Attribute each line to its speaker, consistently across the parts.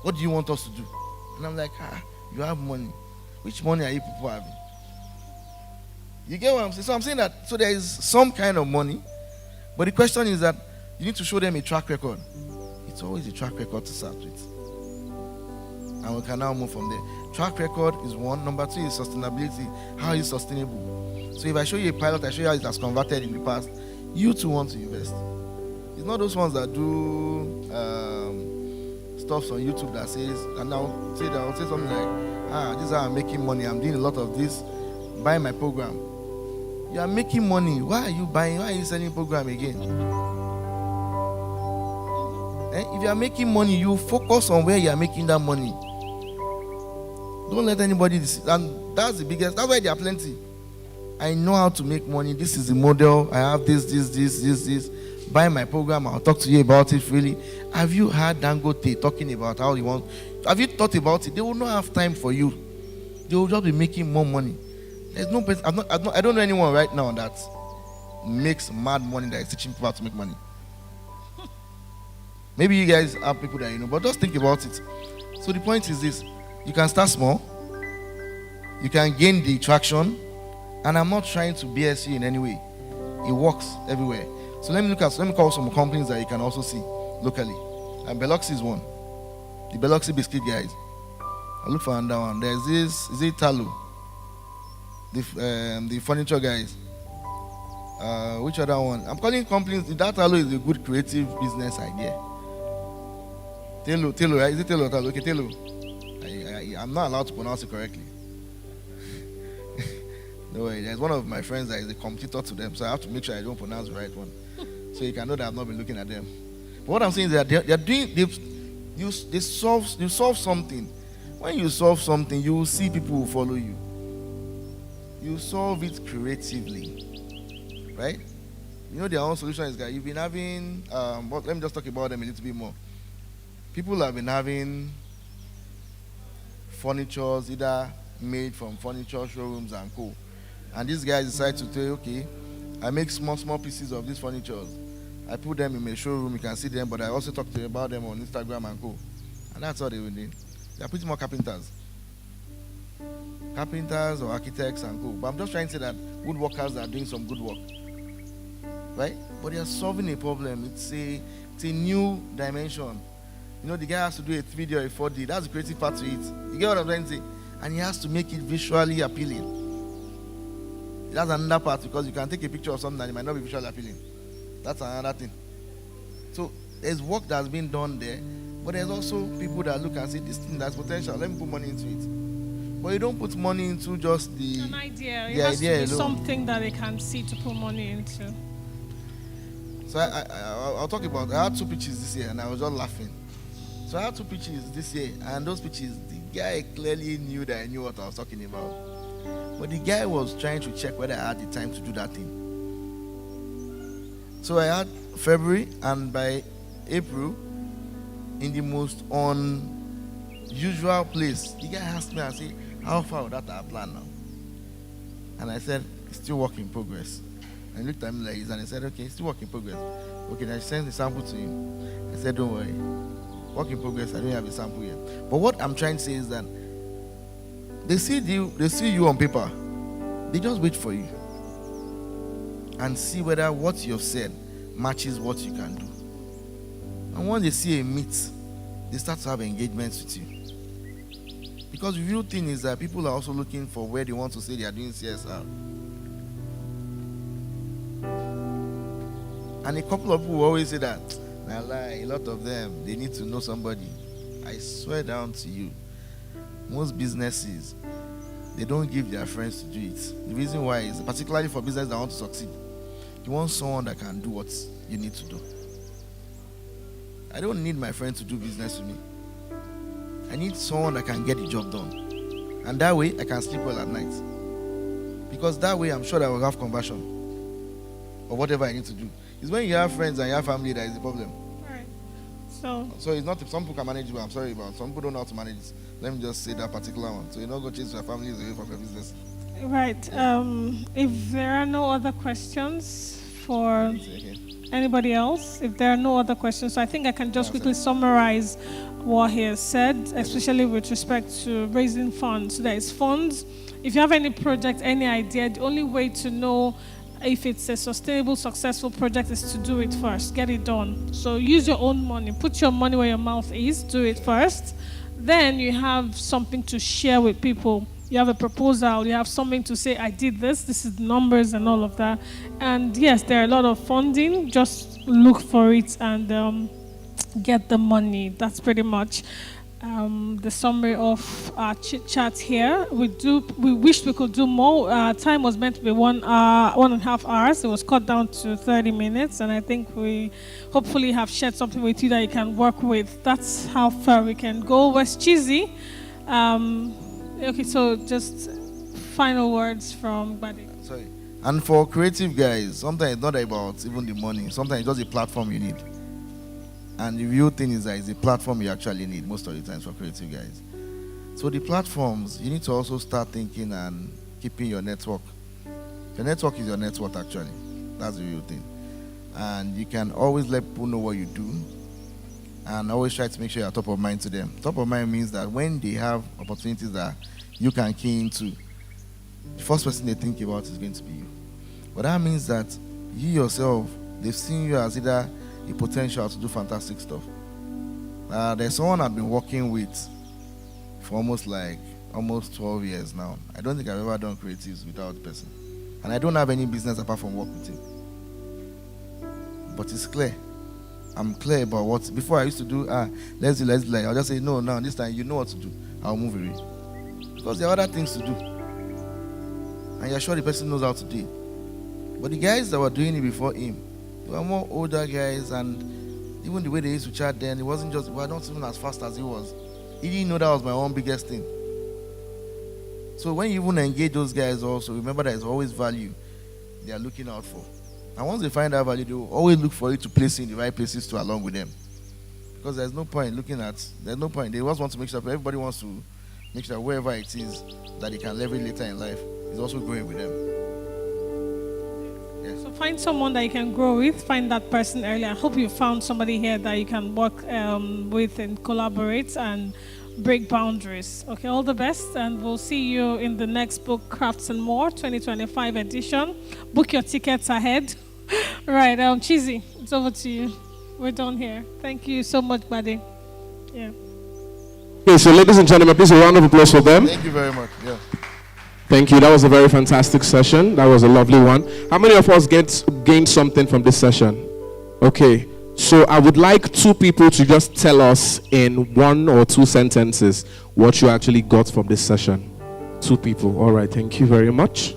Speaker 1: What do you want us to do? And I'm like, you have money. Which money are you people having? You get what I'm saying? So I'm saying that, so there is some kind of money, but the question is that you need to show them a track record. It's always a track record to start with. And we can now move from there. Track record is one. Number two is sustainability. How is it sustainable? So if I show you a pilot, I show you how it has converted in the past, you too want to invest. It's not those ones that do stuff on YouTube that says, and I'll say something like, this is how I'm making money. I'm doing a lot of this. Buy my program. You are making money. Why are you buying? Why are you selling program again? If you are making money, you focus on where you are making that money. Don't let anybody deceive. And that's the biggest. That's why there are plenty. I know how to make money. This is the model. I have this. Buy my program. I'll talk to you about it freely. Have you heard Dangote talking about how you want? Have you thought about it? They will not have time for you. They will just be making more money. There's no person. I don't know anyone right now that makes mad money that is teaching people how to make money. Maybe you guys have people that you know, but just think about it. So the point is this: you can start small, you can gain the traction, and I'm not trying to BS you in any way. It works everywhere. So let me call some companies that you can also see locally. And Biloxi is one. The Biloxi biscuit guys. I look for another one. There's this. Is it Talo? The furniture guys. Which other one? I'm calling companies. That Talo is a good creative business idea. Telo, right? Is it Telo? Okay, Telo. I'm not allowed to pronounce it correctly. No way. There's one of my friends that is a competitor to them, so I have to make sure I don't pronounce the right one, so you can know that I've not been looking at them. But what I'm saying is that they're doing. You solve something. When you solve something, you will see people who follow you. You solve it creatively, right? You know their own solution is that you've been having. But let me just talk about them a little bit more. People have been having furnitures either made from furniture showrooms and co. And these guys decide to say, okay, I make small pieces of these furnitures. I put them in my showroom, you can see them, but I also talk to you about them on Instagram and co. And that's what they will do. They are pretty much carpenters. Carpenters or architects and co. But I'm just trying to say that woodworkers are doing some good work. Right? But they are solving a problem. It's a new dimension. You know, the guy has to do a 3D or a 4D. That's the creative part to it. You get what I'm trying to say? And he has to make it visually appealing. That's another part, because you can take a picture of something and it might not be visually appealing. That's another thing. So there's work that's been done there, but there's also people that look and say, this thing has potential, let me put money into it. But you don't put money into just
Speaker 2: an idea. It has to be something that they can see to put money into.
Speaker 1: So I'll talk about, I had 2 pitches this year and I was just laughing. So I had 2 pitches this year, and those pitches, the guy clearly knew that I knew what I was talking about. But the guy was trying to check whether I had the time to do that thing. So I had February, and by April, in the most unusual place, the guy asked me and said, how far would that our plan now? And I said, it's still work in progress. And he looked at me like this, and I said, okay, it's still work in progress. Okay, then I sent the sample to him. I said, don't worry. Work in progress, I don't have a sample yet. But what I'm trying to say is that they see you on paper. They just wait for you and see whether what you've said matches what you can do. And once they see a meet, they start to have engagements with you. Because the real thing is that people are also looking for where they want to say they are doing CSR. And a couple of people will always say that, I lie, a lot of them, they need to know somebody. I swear down to you, most businesses, they don't give their friends to do it. The reason why is, particularly for business that want to succeed, you want someone that can do what you need to do. I don't need my friend to do business with me. I need someone that can get the job done. And that way, I can sleep well at night. Because that way, I'm sure that I will have conversion or whatever I need to do. It's when you have friends and you have family that is the problem.
Speaker 2: Right.
Speaker 1: So it's not, if some people can manage it, but I'm sorry about some people don't know how to manage it. Let me just say that particular one. So you don't go chase your families away from your business.
Speaker 2: Right. If there are no other questions for anybody else. If there are no other questions, so I think I can just quickly summarize what he has said, especially with respect to raising funds. So there is funds. If you have any project, any idea, the only way to know if it's a sustainable, successful project is to do it first. Get it done. So use your own money. Put your money where your mouth is. Do it first. Then you have something to share with people. You have a proposal. You have something to say, I did this. This is the numbers and all of that. And yes, there are a lot of funding. Just look for it and get the money. That's pretty much the summary of our chit chat here. We wish we could do more. Time was meant to be 1 hour, 1.5 hours. It was cut down to 30 minutes, and I think we hopefully have shared something with you that you can work with. That's how far we can go. Where's Cheesy? Okay, so just final words from Buddy.
Speaker 1: Sorry. And for creative guys, sometimes it's not about even the money. Sometimes it's just a platform you need. And the real thing is that it's a platform you actually need most of the times for creative guys. So the platforms, you need to also start thinking and keeping your network. Your network is your net worth actually. That's the real thing. And you can always let people know what you do and always try to make sure you're top of mind to them. Top of mind means that when they have opportunities that you can key into, the first person they think about is going to be you. But that means that you yourself, they've seen you as either a potential to do fantastic stuff. There's someone I've been working with for almost 12 years now. I don't think I've ever done creatives without the person. And I don't have any business apart from work with him. But it's clear. I'm clear about what, before I used to do, let's do, I'll just say, no, now this time you know what to do. I'll move away. Because there are other things to do. And you're sure the person knows how to do it. But the guys that were doing it before him, they were more older guys, and even the way they used to chat then, it wasn't just, well, not even as fast as he was. He didn't know that was my own biggest thing. So when you even engage those guys also, remember there's always value they are looking out for. And once they find that value, they will always look for you to place you in the right places to along with them. Because there's no point there's no point. They always want to make sure, everybody wants to make sure wherever it is that they can leverage later in life is also growing with them. Yeah.
Speaker 2: So find someone that you can grow with, find that person early. I hope you found somebody here that you can work with and collaborate and break boundaries. Okay, all the best, and we'll see you in the next book, Crafts and More 2025 edition. Book your tickets ahead. Right, Cheesy, it's over to you. We're done here. Thank you so much, buddy. Yeah.
Speaker 3: Okay, so ladies and gentlemen, please a round of applause for them.
Speaker 1: Thank you very much. Yeah.
Speaker 3: Thank you. That was a very fantastic session. That was a lovely one. How many of us gained something from this session? Okay. So I would like two people to just tell us in 1 or 2 sentences what you actually got from this session. 2 people. All right. Thank you very much.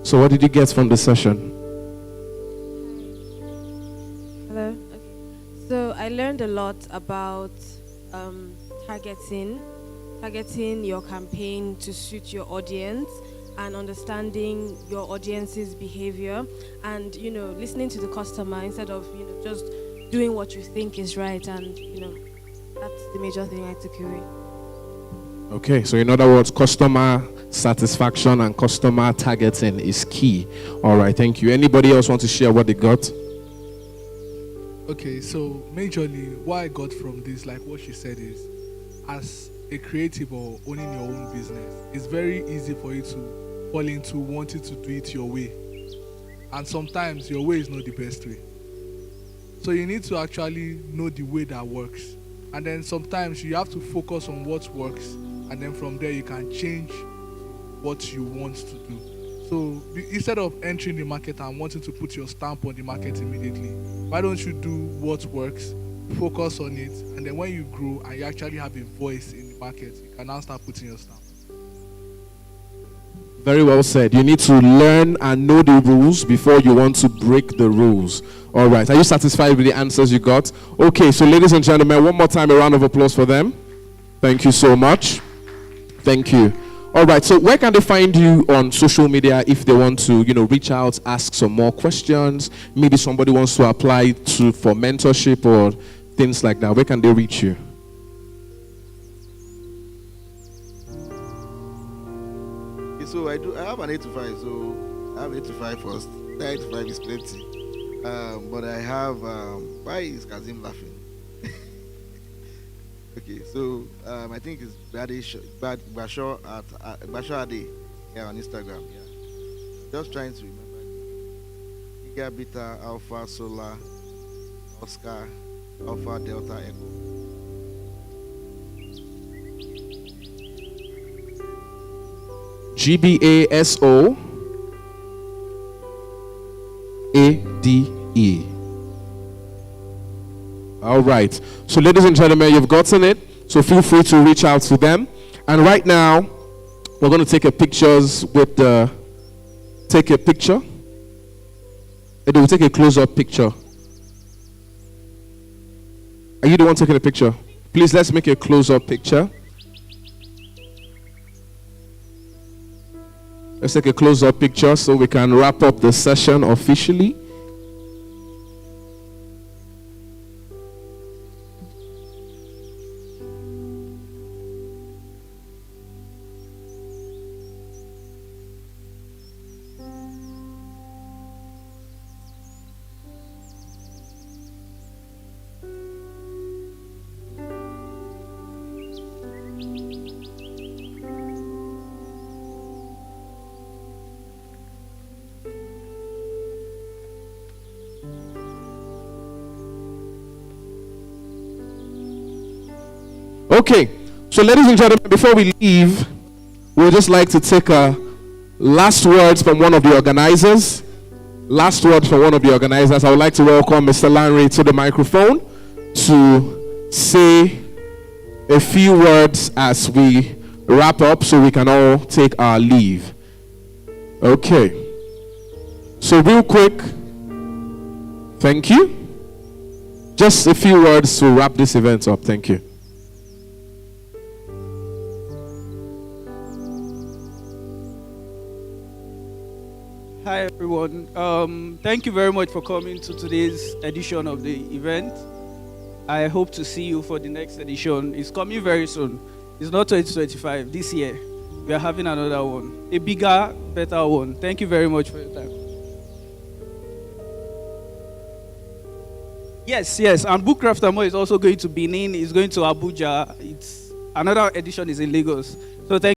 Speaker 3: So what did you get from this session?
Speaker 4: Hello. Okay. So I learned a lot about targeting your campaign to suit your audience, and understanding your audience's behavior, and listening to the customer instead of just doing what you think is right. And that's the major thing I took away.
Speaker 3: Okay, so in other words, customer satisfaction and customer targeting is key. All right, thank you. Anybody else want to share what they got?
Speaker 5: Okay, so majorly what I got from this, like what she said, is as a creative or owning your own business, it's very easy for you to fall into wanting to do it your way. And sometimes your way is not the best way. So you need to actually know the way that works. And then sometimes you have to focus on what works, and then from there you can change what you want to do. So instead of entering the market and wanting to put your stamp on the market immediately, why don't you do what works, focus on it, and then when you grow and you actually have a voice in the market, you can now start putting your stamp.
Speaker 3: Very well said. You need to learn and know the rules before you want to break the rules. All right. Are you satisfied with the answers you got? Okay. So ladies and gentlemen, one more time, a round of applause for them. Thank you so much. Thank you. All right. So where can they find you on social media if they want to, reach out, ask some more questions? Maybe somebody wants to apply for mentorship or things like that. Where can they reach you?
Speaker 1: So I have an 8 to 5. So I have 8 to 5 first. 9 to 5 is plenty. But I have. Why is Kazim laughing? Okay, so I think it's Basho at Basho Ade here on Instagram. Yeah, just trying to remember. Giga Beta Alpha Solar Oscar Alpha Delta Echo.
Speaker 3: GBASO ADE. All right. So, ladies and gentlemen, you've gotten it. So, feel free to reach out to them. And right now, we're going to take a pictures with the. Take a picture. And we'll take a close-up picture. Are you the one taking a picture? Please, let's make a close-up picture. Let's take a close-up picture so we can wrap up the session officially. Okay, so ladies and gentlemen, before we leave, we would just like to take last words from one of the organizers. Last words from one of the organizers. I would like to welcome Mr. Lanre to the microphone to say a few words as we wrap up so we can all take our leave. Okay. So real quick, thank you. Just a few words to wrap this event up. Thank you.
Speaker 6: Hi everyone. Thank you very much for coming to today's edition of the event. I hope to see you for the next edition. It's coming very soon. It's not 2025, this year. We are having another one. A bigger, better one. Thank you very much for your time. Yes. And Bookcraft Amo is also going to Benin. It's going to Abuja. It's another edition is in Lagos. So thank